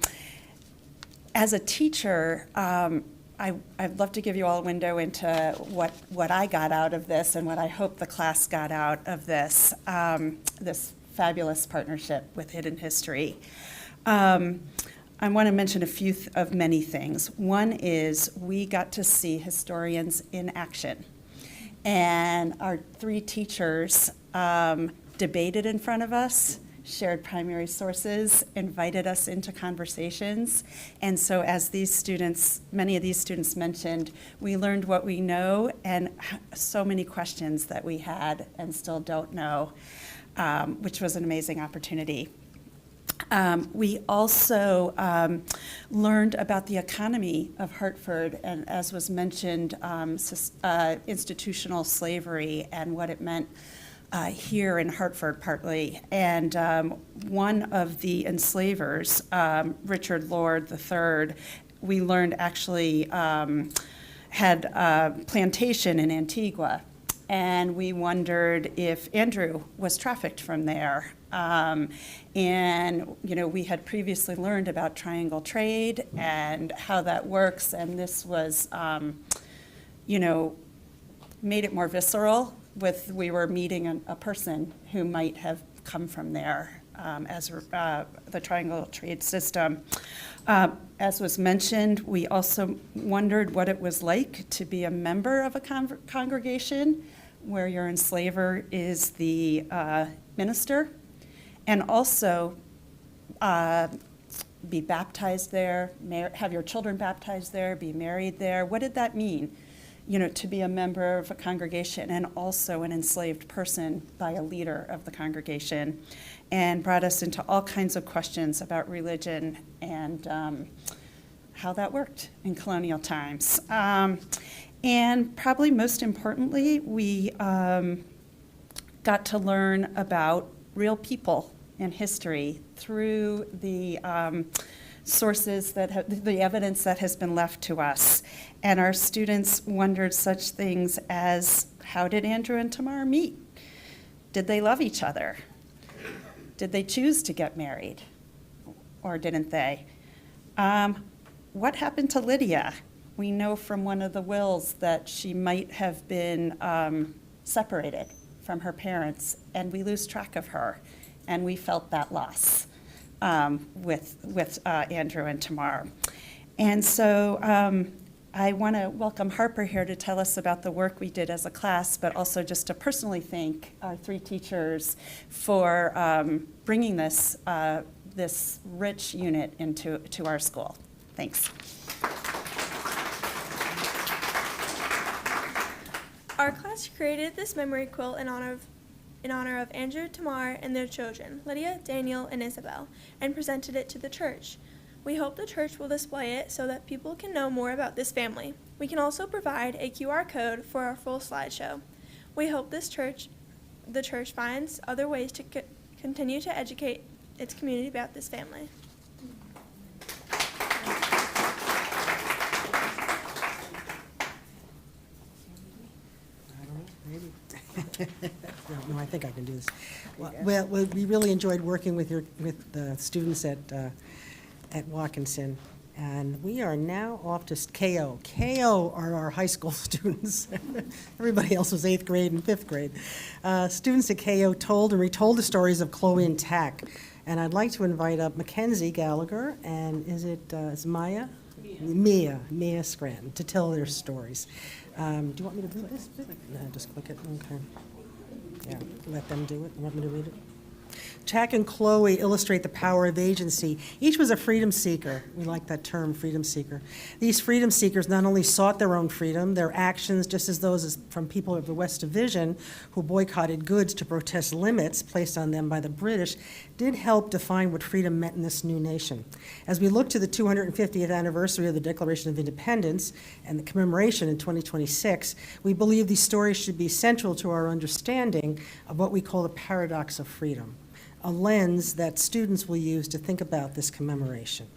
a teacher, I'd love to give you all a window into what I got out of this and what I hope the class got out of this, this fabulous partnership with Hidden History. I want to mention a few of many things. One is we got to see historians in action. And our 3 teachers debated in front of us, shared primary sources, invited us into conversations. And so as these students, many of these students mentioned, we learned what we know and so many questions that we had and still don't know, which was an amazing opportunity. We also learned about the economy of Hartford, and as was mentioned, institutional slavery and what it meant here in Hartford partly. And one of the enslavers, Richard Lord III, we learned actually had a plantation in Antigua. And we wondered if Andrew was trafficked from there. And, we had previously learned about triangle trade and how that works. And this was, made it more visceral we were meeting a person who might have come from there as the triangle trade system. As was mentioned, we also wondered what it was like to be a member of a congregation where your enslaver is the minister, and also be baptized there, have your children baptized there, be married there. What did that mean, to be a member of a congregation and also an enslaved person by a leader of the congregation, and brought us into all kinds of questions about religion and how that worked in colonial times. And probably most importantly, we got to learn about real people in history through the sources the evidence that has been left to us. And our students wondered such things as, how did Andrew and Tamar meet? Did they love each other? Did they choose to get married? Or didn't they? What happened to Lydia? We know from one of the wills that she might have been separated from her parents, and we lose track of her, and we felt that loss with Andrew and Tamar. And so I want to welcome Harper here to tell us about the work we did as a class, but also just to personally thank our 3 teachers for bringing this rich unit into our school. Thanks. Our class created this memory quilt in honor of Andrew, Tamar, and their children, Lydia, Daniel, and Isabel, and presented it to the church. We hope the church will display it so that people can know more about this family. We can also provide a QR code for our full slideshow. We hope the church finds other ways to continue to educate its community about this family. No, I think I can do this. Well, we really enjoyed working with the students at Watkinson, and we are now off to KO. KO are our high school students. Everybody else was 8th grade and 5th grade. Students at KO told and retold the stories of Chloe and Tack, and I'd like to invite up Mackenzie Gallagher, and is Maya? Mia Scranton, to tell their stories. Do you want me to do this? No, just click it. Okay. Yeah, let them do it. You want me to read it? Tack and Chloe illustrate the power of agency. Each was a freedom seeker. We like that term, freedom seeker. These freedom seekers not only sought their own freedom, their actions, just as those from people of the West Division who boycotted goods to protest limits placed on them by the British, did help define what freedom meant in this new nation. As we look to the 250th anniversary of the Declaration of Independence and the commemoration in 2026, we believe these stories should be central to our understanding of what we call the paradox of freedom, a lens that students will use to think about this commemoration.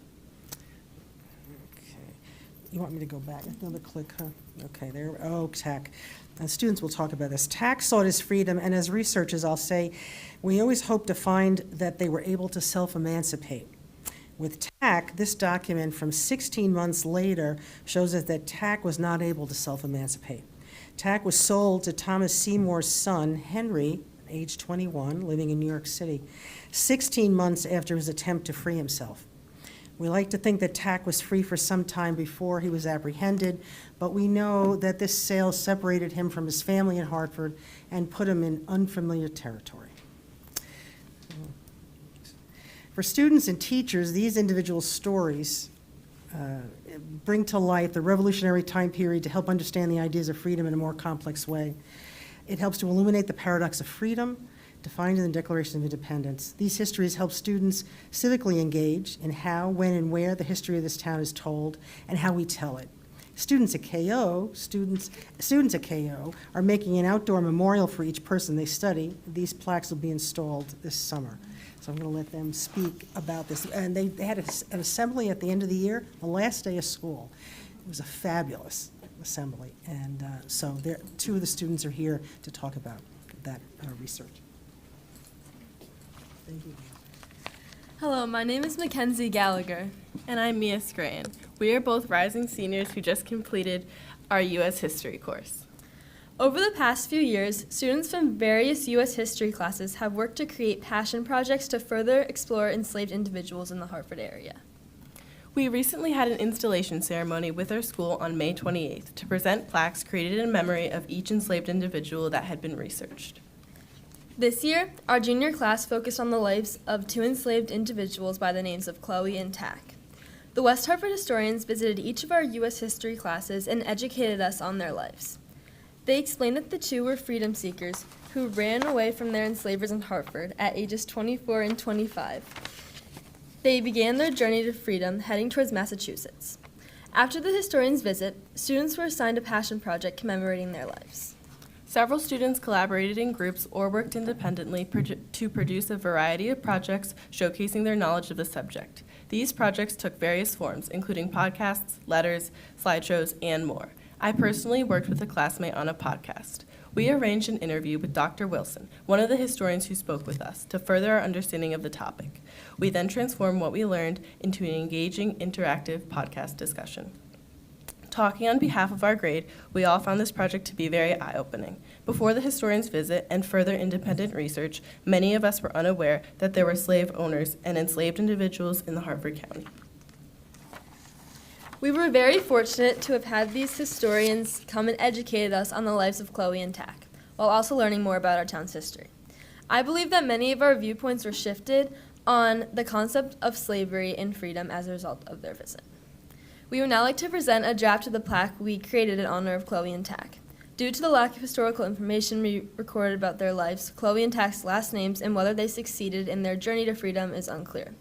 Okay. You want me to go back? Another click, huh? Okay, there. Oh, Tack. And students will talk about this. Tack sought his freedom, and as researchers, I'll say, we always hope to find that they were able to self-emancipate. With Tack, this document from 16 months later shows us that Tack was not able to self-emancipate. Tack was sold to Thomas Seymour's son, Henry, age 21, living in New York City, 16 months after his attempt to free himself. We like to think that Tack was free for some time before he was apprehended, but we know that this sale separated him from his family in Hartford and put him in unfamiliar territory. For students and teachers, these individual stories bring to light the revolutionary time period to help understand the ideas of freedom in a more complex way. It helps to illuminate the paradox of freedom defined in the Declaration of Independence. These histories help students civically engage in how, when, and where the history of this town is told and how we tell it. Students at KO are making an outdoor memorial for each person they study. These plaques will be installed this summer. So I'm going to let them speak about this. And they had an assembly at the end of the year, the last day of school. It was a fabulous assembly, and so two of the students are here to talk about that research. Thank you. Hello, my name is Mackenzie Gallagher. And I'm Mia Scranton. We are both rising seniors who just completed our U.S. history course. Over the past few years, students from various U.S. history classes have worked to create passion projects to further explore enslaved individuals in the Hartford area. We recently had an installation ceremony with our school on May 28th to present plaques created in memory of each enslaved individual that had been researched. This year, our junior class focused on the lives of two enslaved individuals by the names of Chloe and Tack. The West Hartford historians visited each of our U.S. history classes and educated us on their lives. They explained that the two were freedom seekers who ran away from their enslavers in Hartford at ages 24 and 25. They began their journey to freedom heading towards Massachusetts. After the historians' visit, students were assigned a passion project commemorating their lives. Several students collaborated in groups or worked independently to produce a variety of projects showcasing their knowledge of the subject. These projects took various forms, including podcasts, letters, slideshows, and more. I personally worked with a classmate on a podcast. We arranged an interview with Dr. Wilson, one of the historians who spoke with us, to further our understanding of the topic. We then transformed what we learned into an engaging, interactive podcast discussion. Talking on behalf of our grade, we all found this project to be very eye-opening. Before the historian's visit and further independent research, many of us were unaware that there were slave owners and enslaved individuals in the Hartford County. We were very fortunate to have had these historians come and educate us on the lives of Chloe and Tack, while also learning more about our town's history. I believe that many of our viewpoints were shifted on the concept of slavery and freedom as a result of their visit. We would now like to present a draft of the plaque we created in honor of Chloe and Tack. Due to the lack of historical information we recorded about their lives, Chloe and Tack's last names and whether they succeeded in their journey to freedom is unclear.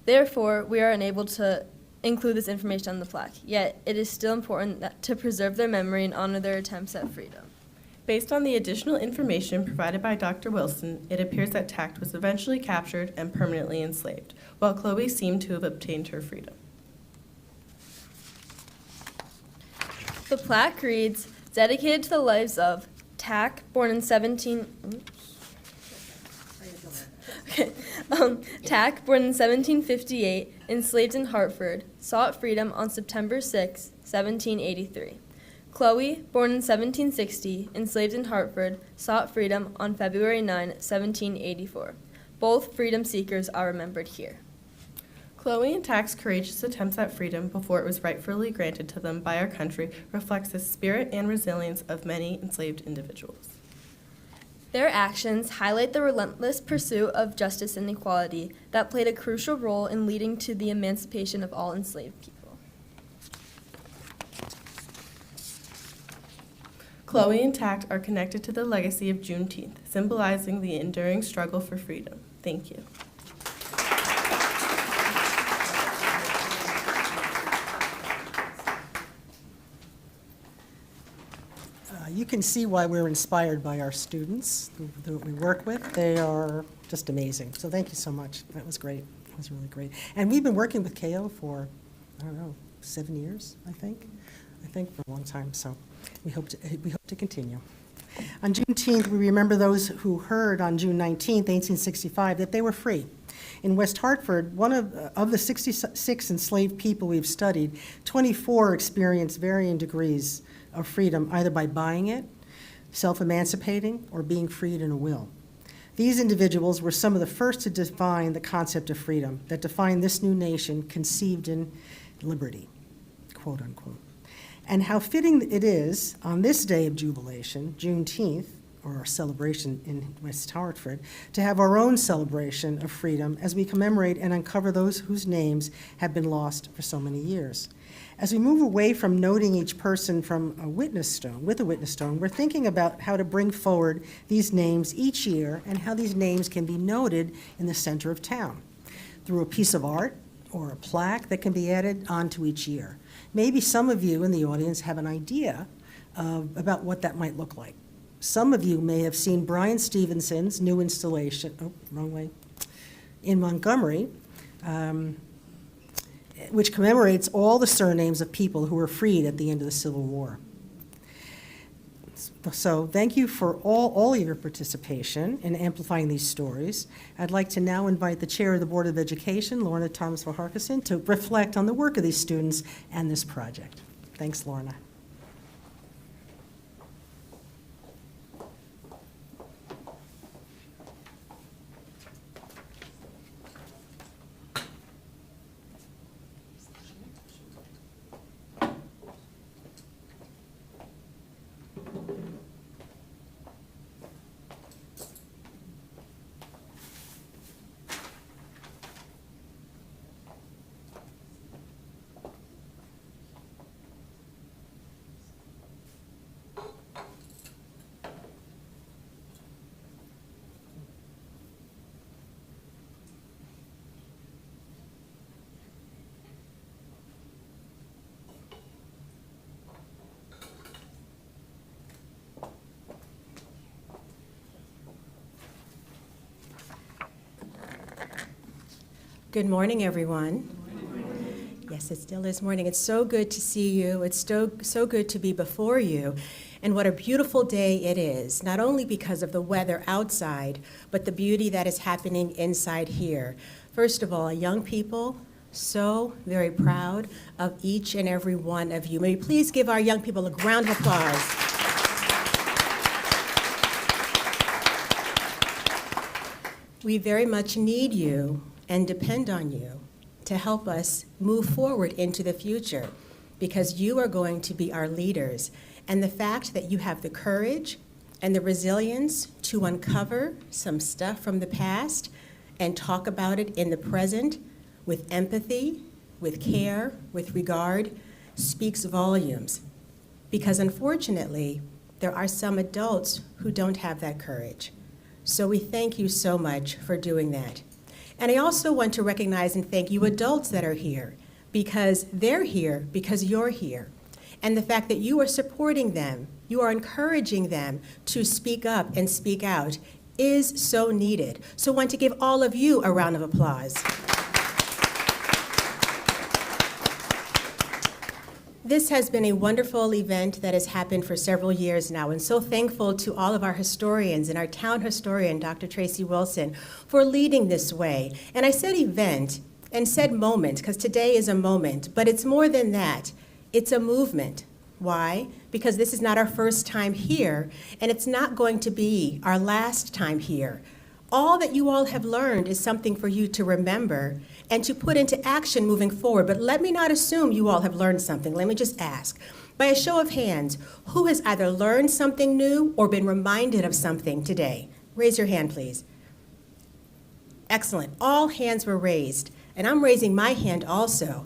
Therefore, we are unable to include this information on the plaque, yet it is still important to preserve their memory and honor their attempts at freedom. Based on the additional information provided by Dr. Wilson, it appears that Tack was eventually captured and permanently enslaved, while Chloe seemed to have obtained her freedom. The plaque reads, "Dedicated to the lives of Tack, born in 1758, enslaved in Hartford, sought freedom on September 6, 1783. Chloe, born in 1760, enslaved in Hartford, sought freedom on February 9, 1784. Both freedom seekers are remembered here. Chloe and Tack's courageous attempts at freedom before it was rightfully granted to them by our country reflects the spirit and resilience of many enslaved individuals. Their actions highlight the relentless pursuit of justice and equality that played a crucial role in leading to the emancipation of all enslaved people. Chloe and Tack are connected to the legacy of Juneteenth, symbolizing the enduring struggle for freedom. Thank you. You can see why we're inspired by our students that we work with. They are just amazing. So thank you so much. That was great. That was really great. And we've been working with KO for, 7 years, I think, for a long time. So we hope to continue. On Juneteenth, we remember those who heard on June 19th, 1865, that they were free. In West Hartford, one of the 66 enslaved people we've studied, 24 experienced varying degrees of freedom, either by buying it, self-emancipating, or being freed in a will. These individuals were some of the first to define the concept of freedom that defined this new nation conceived in liberty, quote unquote. And how fitting it is on this day of jubilation, Juneteenth, or our celebration in West Hartford, to have our own celebration of freedom as we commemorate and uncover those whose names have been lost for so many years. As we move away from noting each person from a witness stone, we're thinking about how to bring forward these names each year and how these names can be noted in the center of town through a piece of art or a plaque that can be added onto each year. Maybe some of you in the audience have an idea about what that might look like. Some of you may have seen Brian Stevenson's new installation, in Montgomery, which commemorates all the surnames of people who were freed at the end of the Civil War. So thank you for all of your participation in amplifying these stories. I'd like to now invite the Chair of the Board of Education, Lorna Thomas-farquharson, to reflect on the work of these students and this project. Thanks, Lorna. Good morning, everyone. Yes, it still is morning. It's so good to see you. It's so good to be before you. And what a beautiful day it is, not only because of the weather outside, but the beauty that is happening inside here. First of all, young people, so very proud of each and every one of you. May we please give our young people a round of applause. We very much need you and depend on you to help us move forward into the future, because you are going to be our leaders. And the fact that you have the courage and the resilience to uncover some stuff from the past and talk about it in the present with empathy, with care, with regard, speaks volumes. Because unfortunately, there are some adults who don't have that courage. So we thank you so much for doing that. And I also want to recognize and thank you adults that are here, because they're here because you're here. And the fact that you are supporting them, you are encouraging them to speak up and speak out is so needed. So I want to give all of you a round of applause. This has been a wonderful event that has happened for several years now, and so thankful to all of our historians and our town historian, Dr. Tracy Wilson, for leading this way. And I said event and said moment, because today is a moment, but it's more than that. It's a movement. Why? Because this is not our first time here, and it's not going to be our last time here. All that you all have learned is something for you to remember and to put into action moving forward. But let me not assume you all have learned something. Let me just ask. By a show of hands, who has either learned something new or been reminded of something today? Raise your hand, please. Excellent. All hands were raised, and I'm raising my hand also.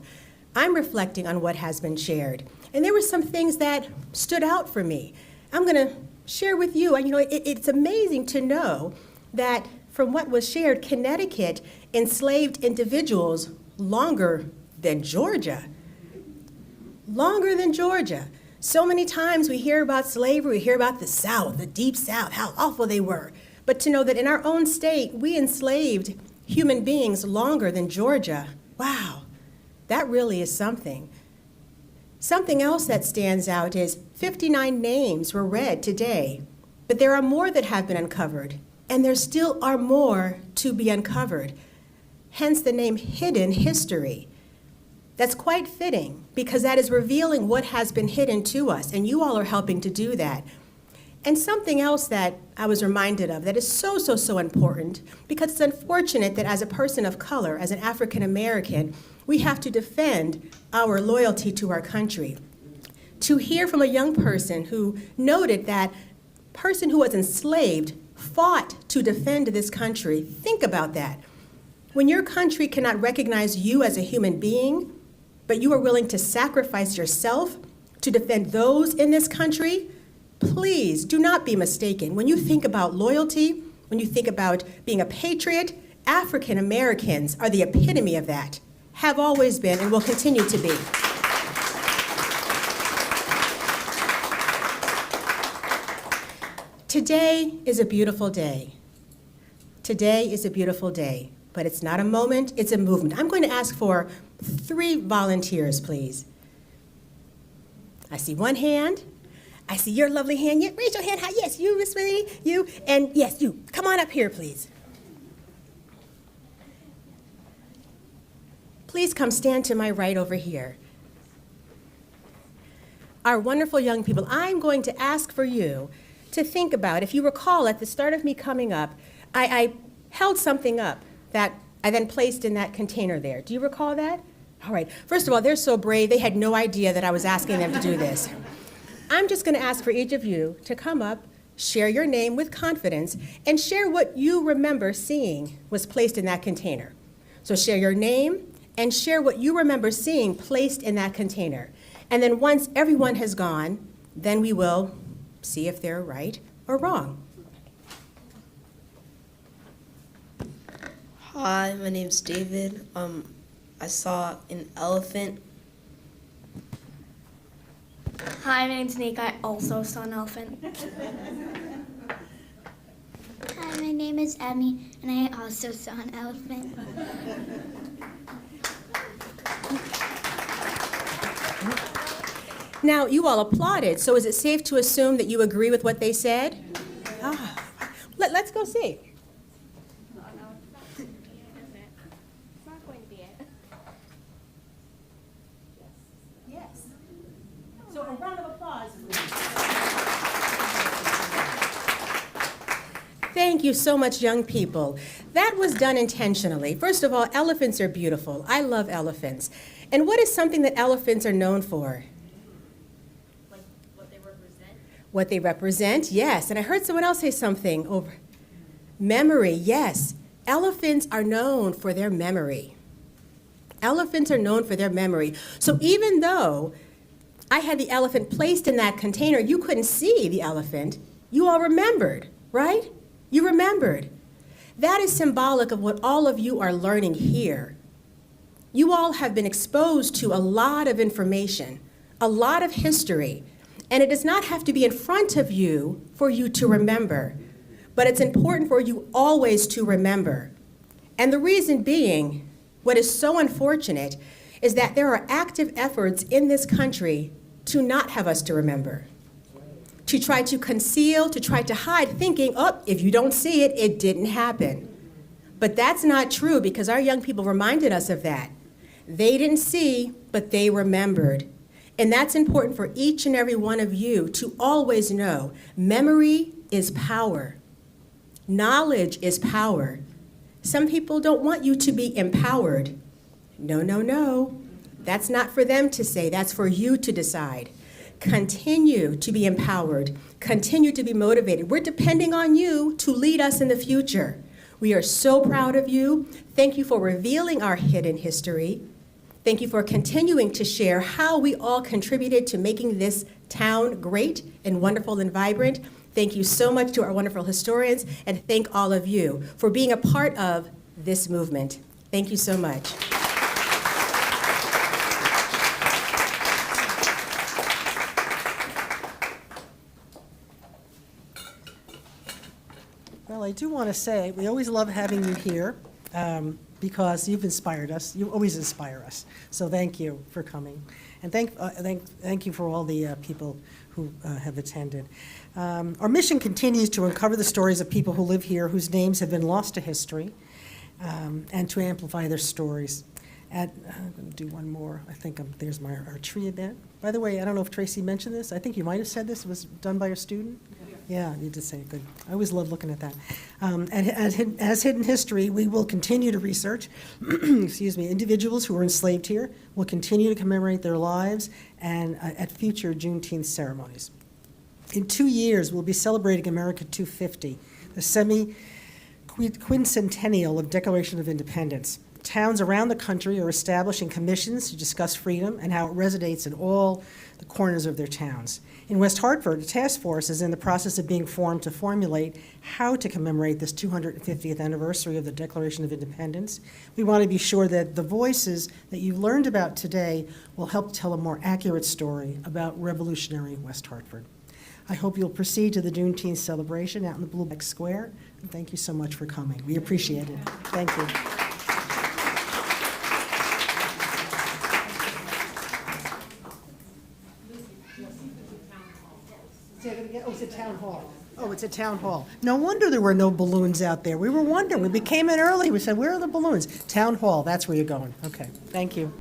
I'm reflecting on what has been shared. And there were some things that stood out for me. I'm going to share with you. And it's amazing to know that from what was shared, Connecticut enslaved individuals longer than Georgia. Longer than Georgia. So many times we hear about slavery, we hear about the South, the Deep South, how awful they were. But to know that in our own state, we enslaved human beings longer than Georgia, wow, that really is something. Something else that stands out is 59 names were read today, but there are more that have been uncovered. And there still are more to be uncovered. Hence the name Hidden History. That's quite fitting because that is revealing what has been hidden to us, and you all are helping to do that. And something else that I was reminded of that is so important, because it's unfortunate that as a person of color, as an African American, we have to defend our loyalty to our country. To hear from a young person who noted that person who was enslaved fought to defend this country. Think about that. When your country cannot recognize you as a human being, but you are willing to sacrifice yourself to defend those in this country, please do not be mistaken. When you think about loyalty, when you think about being a patriot, African Americans are the epitome of that, have always been and will continue to be. Today is a beautiful day. Today is a beautiful day, but it's not a moment, it's a movement. I'm going to ask for 3 volunteers, please. I see one hand. I see your lovely hand. Yeah, raise your hand high. Yes, you, Miss Lady, you, and yes, you. Come on up here, please. Please come stand to my right over here. Our wonderful young people, I'm going to ask for you to think about, if you recall at the start of me coming up, I held something up that I then placed in that container there. Do you recall that? All right. First of all, they're so brave, they had no idea that I was asking them to do this. I'm just going to ask for each of you to come up, share your name with confidence, and share what you remember seeing was placed in that container. So share your name and share what you remember seeing placed in that container. And then once everyone has gone, then we will see if they're right or wrong. Hi, my name's David. I saw an elephant. Hi, my name's Nick. I also saw an elephant. Hi, my name is Emmy, and I also saw an elephant. Now, you all applauded, so is it safe to assume that you agree with what they said? Let's go see. Yes. So a round of applause, please. Thank you so much, young people. That was done intentionally. First of all, elephants are beautiful. I love elephants. And what is something that elephants are known for? What they represent, yes. And I heard someone else say something over memory, yes. Elephants are known for their memory. Elephants are known for their memory. So even though I had the elephant placed in that container, you couldn't see the elephant, you all remembered, right? You remembered. That is symbolic of what all of you are learning here. You all have been exposed to a lot of information, a lot of history. And it does not have to be in front of you for you to remember, but it's important for you always to remember. And the reason being, what is so unfortunate is that there are active efforts in this country to not have us to remember, to try to conceal, to try to hide, thinking, oh, if you don't see it, it didn't happen. But that's not true, because our young people reminded us of that. They didn't see, but they remembered. And that's important for each and every one of you to always know. Memory is power. Knowledge is power. Some people don't want you to be empowered. No, no, no. That's not for them to say. That's for you to decide. Continue to be empowered. Continue to be motivated. We're depending on you to lead us in the future. We are so proud of you. Thank you for revealing our hidden history. Thank you for continuing to share how we all contributed to making this town great and wonderful and vibrant. Thank you so much to our wonderful historians, and thank all of you for being a part of this movement. Thank you so much. Well, I do want to say, we always love having you here because you've inspired us. You always inspire us. So thank you for coming. And thank you for all the people who have attended. Our mission continues to uncover the stories of people who live here whose names have been lost to history and to amplify their stories. I'm going to do one more. I think there's our tree event. By the way, I don't know if Tracy mentioned this. I think you might have said this. It was done by a student. Yeah, you did say it. Good. I always love looking at that. And as Hidden History, we will continue to research, excuse me, individuals who were enslaved here. We'll continue to commemorate their lives and at future Juneteenth ceremonies. In 2 years, we'll be celebrating America 250, the semi-quincentennial of Declaration of Independence. Towns around the country are establishing commissions to discuss freedom and how it resonates in all the corners of their towns. In West Hartford, a task force is in the process of being formed to formulate how to commemorate this 250th anniversary of the Declaration of Independence. We want to be sure that the voices that you learned about today will help tell a more accurate story about revolutionary West Hartford. I hope you'll proceed to the Juneteenth celebration out in the Blueback Square. And thank you so much for coming. We appreciate it. Thank you. Oh, it's a town hall. Oh, it's a town hall. No wonder there were no balloons out there. We were wondering. We came in early. We said, where are the balloons? Town hall. That's where you're going. Okay. Thank you.